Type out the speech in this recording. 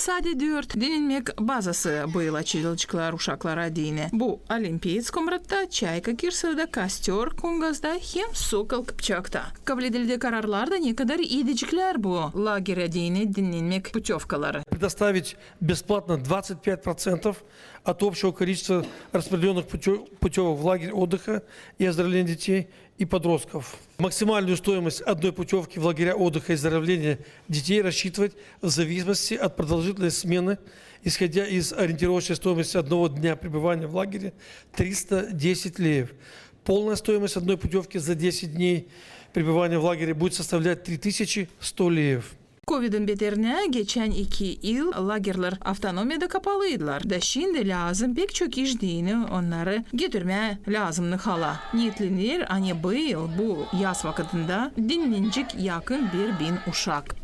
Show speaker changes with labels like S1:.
S1: Sade 4 dinlenmek bazası bıyıl açılışçılar uşaklara dine. Bu Olimpiyads komratda, Çayka Kirsavda, Kostер Kungazda hem Sokol Kıpçak'ta. Kabul edildiği kararlarda ne kadar idecikler bu lagere dine dinlenmek путевкалары.
S2: Предоставить бесплатно 25% от общего количества распределенных путевок в лагерь отдыха и оздоровления детей и подростков. Максимальную стоимость одной путевки в лагеря отдыха и оздоровления детей рассчитывать в зависимости от продолжительности смены, исходя из ориентировочной стоимости одного дня пребывания в лагере 310 леев. Полная стоимость одной путевки за 10 дней пребывания в лагере будет составлять 3100 леев.
S1: Covid'in beterine geçen 2 yıl lagerler avtonomiyada kapalıydılar. Da şimdi lazım pek çok iş dini onları getirmeye lazımlı hala. Niyetlenir hani bu yıl bu yaz vakitinde dinlenecek yakın 1000 uşak.